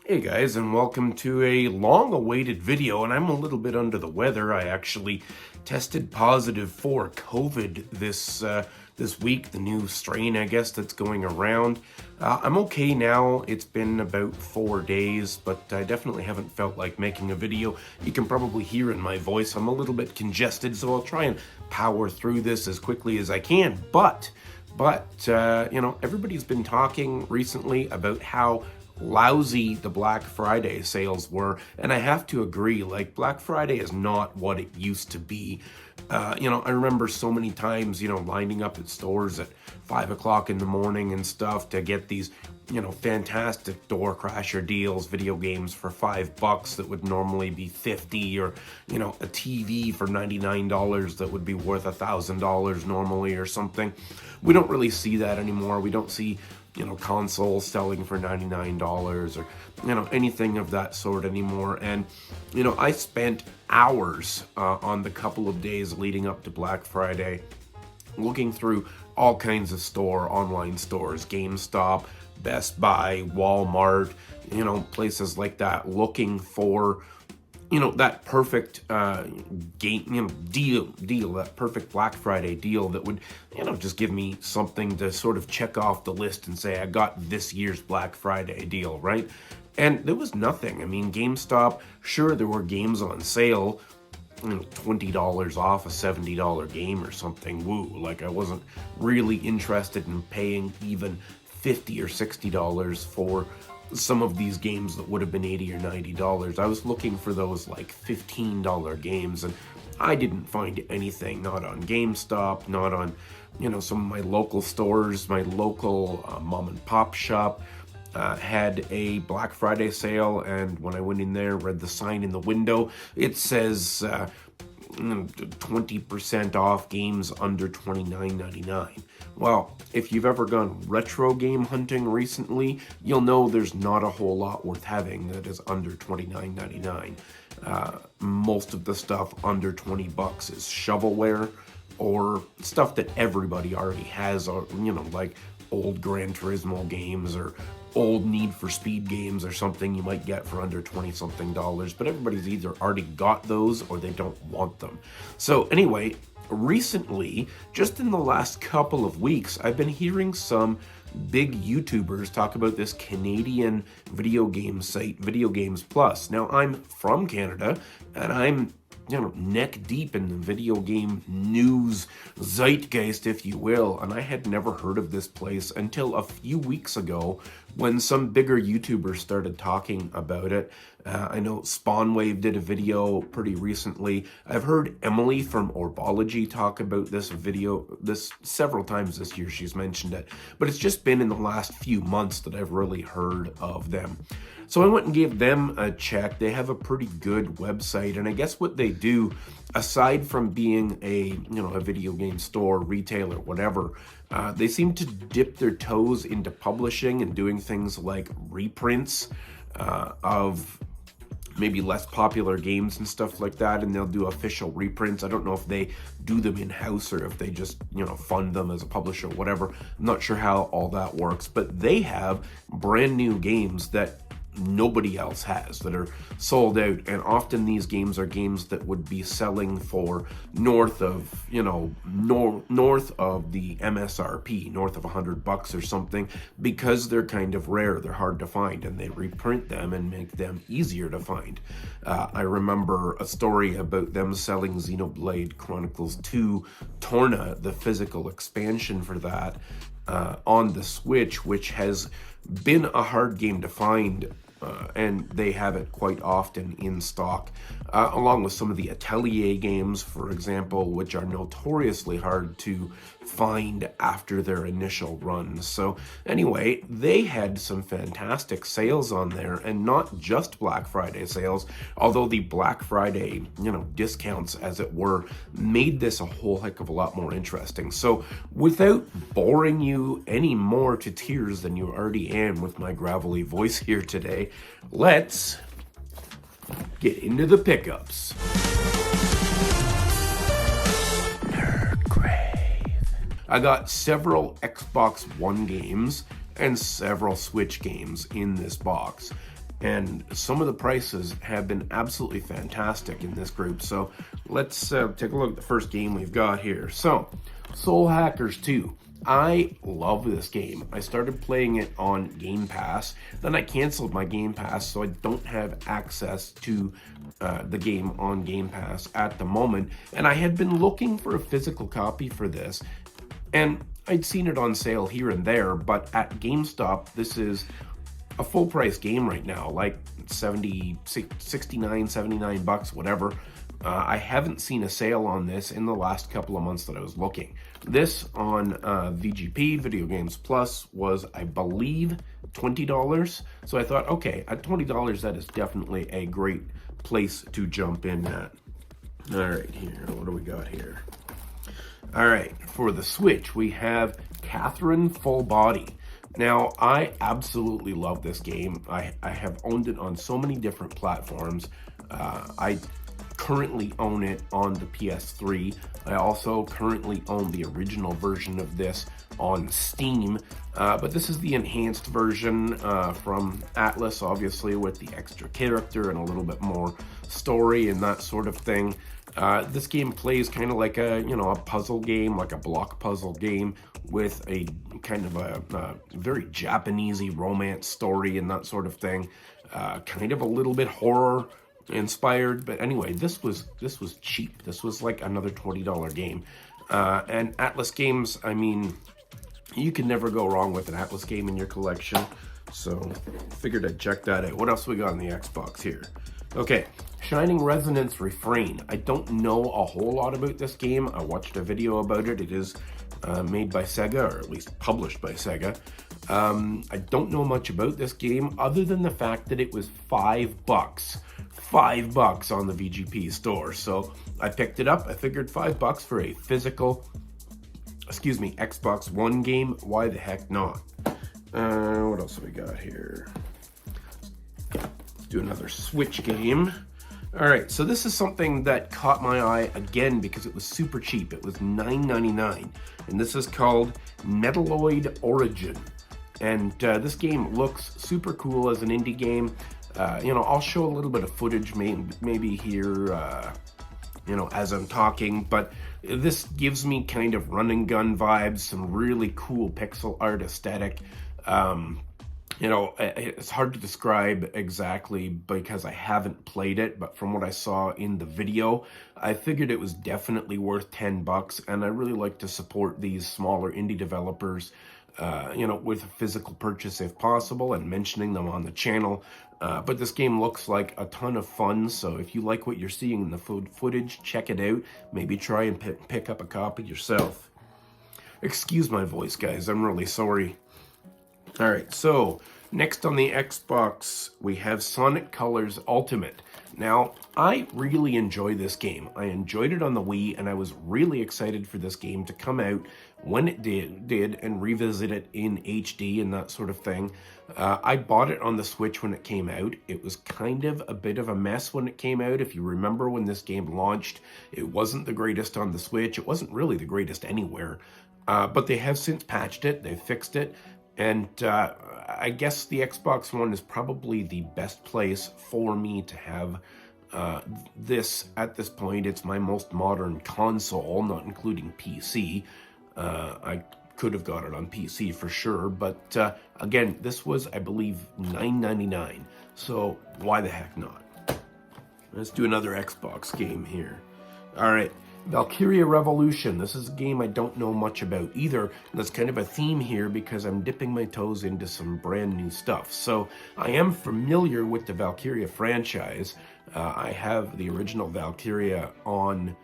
Hey guys, and welcome to a long-awaited video, and I'm a little bit under the weather. I actually tested positive for COVID this week, the new strain, I guess, that's going around. I'm okay now. It's been about 4 days, but I definitely haven't felt like making a video. You can probably hear in my voice I'm a little bit congested, so I'll try and power through this as quickly as I can. But everybody's been talking recently about how lousy the Black Friday sales were, and I have to agree, like, Black Friday is not what it used to be. I remember so many times, lining up at stores at 5 o'clock in the morning and stuff to get these, fantastic door crasher deals, video games for $5 that would normally be 50, or, a TV for $99 that would be worth $1,000 normally or something. We don't really see that anymore. We don't see consoles selling for $99 or, anything of that sort anymore. And, I spent hours on the couple of days leading up to Black Friday looking through all kinds of online stores, GameStop, Best Buy, Walmart, places like that, looking for that perfect deal, that perfect Black Friday deal that would, just give me something to sort of check off the list and say, I got this year's Black Friday deal, right? And there was nothing. I mean, GameStop, sure, there were games on sale, $20 off a $70 game or something. Woo, like, I wasn't really interested in paying even $50 or $60 for some of these games that would have been $80 or $90. I was looking for those like $15 games, and I didn't find anything, not on GameStop, not on, some of my local stores. My local mom and pop shop had a Black Friday sale, and when I went in there, read the sign in the window, it says 20% off games under $29.99. Well, if you've ever gone retro game hunting recently, you'll know there's not a whole lot worth having that is under $29.99. Most of the stuff under $20 is shovelware or stuff that everybody already has, or like old Gran Turismo games or old Need for Speed games or something you might get for under $20-something, but everybody's either already got those or they don't want them. So anyway, recently, just in the last couple of weeks, I've been hearing some big YouTubers talk about this Canadian video game site, Video Games Plus. Now, I'm from Canada, and I'm neck deep in the video game news zeitgeist, if you will, and I had never heard of this place until a few weeks ago when some bigger YouTubers started talking about it. I know Spawnwave did a video pretty recently. I've heard Emily from Orbology talk about this several times this year. She's mentioned it, but it's just been in the last few months that I've really heard of them. So I went and gave them a check. They have a pretty good website, and I guess what they do, aside from being a video game store, retailer, whatever, they seem to dip their toes into publishing and doing things like reprints of maybe less popular games and stuff like that, and they'll do official reprints. I don't know if they do them in-house or if they just, fund them as a publisher, whatever. I'm not sure how all that works, but they have brand new games that nobody else has, that are sold out, and often these games are games that would be selling for north of the MSRP, north of $100 or something, because they're kind of rare, they're hard to find, and they reprint them and make them easier to find. I remember a story about them selling Xenoblade Chronicles 2 Torna, the physical expansion for that, on the Switch, which has been a hard game to find, and they have it quite often in stock, along with some of the Atelier games, for example, which are notoriously hard to find after their initial runs. So anyway, they had some fantastic sales on there, and not just Black Friday sales, although the Black Friday, discounts, as it were, made this a whole heck of a lot more interesting. So without boring you any more to tears than you already am with my gravelly voice here today, let's get into the pickups. I got several Xbox One games and several Switch games in this box. and some of the prices have been absolutely fantastic in this group. So let's take a look at the first game we've got here. So Soul Hackers 2. I love this game. I started playing it on Game Pass, then I canceled my Game Pass, so I don't have access to the game on Game Pass at the moment. And I had been looking for a physical copy for this, and I'd seen it on sale here and there, but at GameStop, this is a full price game right now, like 69, 79 bucks, whatever. I haven't seen a sale on this in the last couple of months that I was looking. This on VGP, Video Games Plus, was, I believe, $20. So I thought, okay, at $20, that is definitely a great place to jump in at. All right, here, what do we got here? All right, for the Switch, we have Catherine Full Body. Now, I absolutely love this game. I have owned it on so many different platforms. I currently own it on the PS3. I also currently own the original version of this on Steam, but this is the enhanced version from Atlas, obviously, with the extra character and a little bit more story and that sort of thing. This game plays kind of like a puzzle game, like a block puzzle game, with a kind of a very Japanesey romance story and that sort of thing. Kind of a little bit horror inspired, but anyway, this was cheap. This was like another $20 game. And Atlas games, I mean, you can never go wrong with an Atlas game in your collection. So figured I'd check that out. What else we got on the Xbox here? Okay, Shining Resonance Refrain. I don't know a whole lot about this game. I watched a video about it. It is made by Sega, or at least published by Sega. I don't know much about this game other than the fact that it was $5. $5 on the VGP store. So I picked it up. I figured $5 for a physical, Xbox One game. Why the heck not? What else have we got here? Let's do another Switch game. All right, so this is something that caught my eye again because it was super cheap. It was $9.99, and this is called Metalloid Origin. And this game looks super cool as an indie game. I'll show a little bit of footage maybe here, as I'm talking, but this gives me kind of run and gun vibes, some really cool pixel art aesthetic. It's hard to describe exactly because I haven't played it, but from what I saw in the video, I figured it was definitely worth $10, and I really like to support these smaller indie developers, with a physical purchase if possible, and mentioning them on the channel. But this game looks like a ton of fun, so if you like what you're seeing in the footage, check it out. Maybe try and pick up a copy yourself. Excuse my voice, guys. I'm really sorry. All right, so next on the Xbox, we have Sonic Colors Ultimate. Now, I really enjoy this game. I enjoyed it on the Wii, and I was really excited for this game to come out when it did and revisit it in HD and that sort of thing. I bought it on the Switch when it came out. It was kind of a bit of a mess when it came out. If you remember when this game launched, it wasn't the greatest on the Switch. It wasn't really the greatest anywhere. But they have since patched it. They've fixed it. And I guess the Xbox One is probably the best place for me to have this at this point. It's my most modern console, not including PC. I could have got it on PC for sure, but again, this was, I believe, $9.99. So why the heck not? Let's do another Xbox game here. All right. Valkyria Revolution. This is a game I don't know much about either. That's kind of a theme here because I'm dipping my toes into some brand new stuff. So I am familiar with the Valkyria franchise. I have the original Valkyria on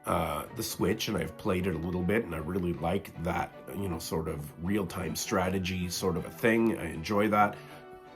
the Switch, and I've played it a little bit, and I really like that, sort of real-time strategy sort of a thing. I enjoy that.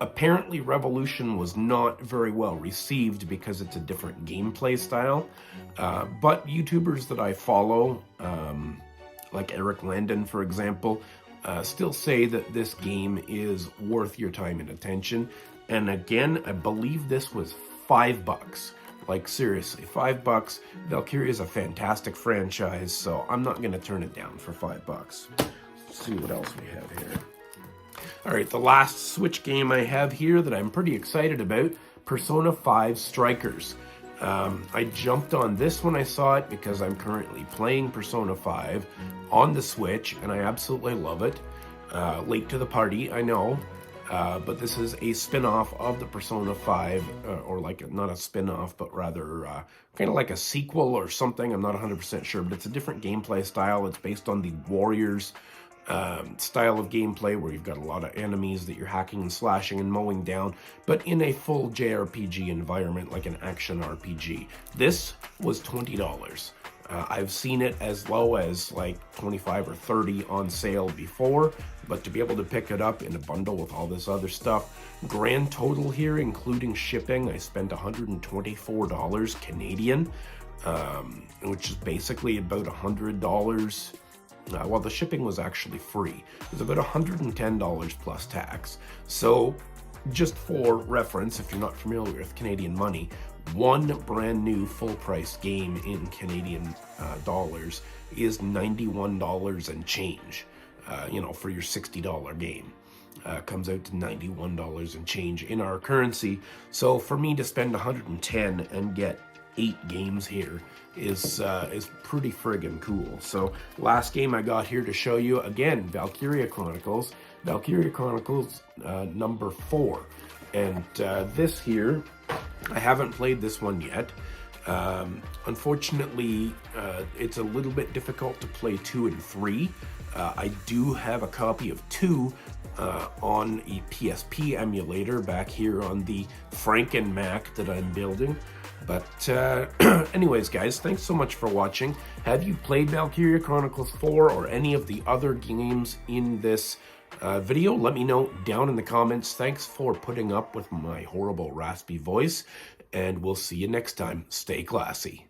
Apparently, Revolution was not very well received because it's a different gameplay style, but YouTubers that I follow, like Eric Landon, for example, still say that this game is worth your time and attention. And again, I believe this was $5. Like, seriously, $5. Valkyria is a fantastic franchise, so I'm not going to turn it down for $5. Let's see what else we have here. All right, the last Switch game I have here that I'm pretty excited about, Persona 5 Strikers. I jumped on this when I saw it because I'm currently playing Persona 5 on the Switch, and I absolutely love it. Late to the party, I know, but this is a spin-off of the Persona 5, or like, not a spin-off, but rather kind of like a sequel or something. I'm not 100% sure, but it's a different gameplay style. It's based on the Warriors style of gameplay where you've got a lot of enemies that you're hacking and slashing and mowing down, but in a full JRPG environment, like an action RPG. This was $20. I've seen it as low as like 25 or 30 on sale before, but to be able to pick it up in a bundle with all this other stuff, grand total here, including shipping, I spent $124 Canadian, which is basically about $100. Well, the shipping was actually free. It was about $110 plus tax. So, just for reference, if you're not familiar with Canadian money, one brand new full-price game in Canadian dollars is $91 and change. For your $60 game. Comes out to $91 and change in our currency. So for me to spend $110 and get 8 games here is pretty friggin' cool. So last game I got here to show you, again, Valkyria Chronicles number 4. And this here, I haven't played this one yet. Unfortunately, it's a little bit difficult to play 2 and 3. I do have a copy of 2 on a PSP emulator back here on the Franken Mac that I'm building. But anyways, guys, thanks so much for watching. Have you played Valkyria Chronicles 4 or any of the other games in this video? Let me know down in the comments. Thanks for putting up with my horrible raspy voice, and we'll see you next time. Stay classy.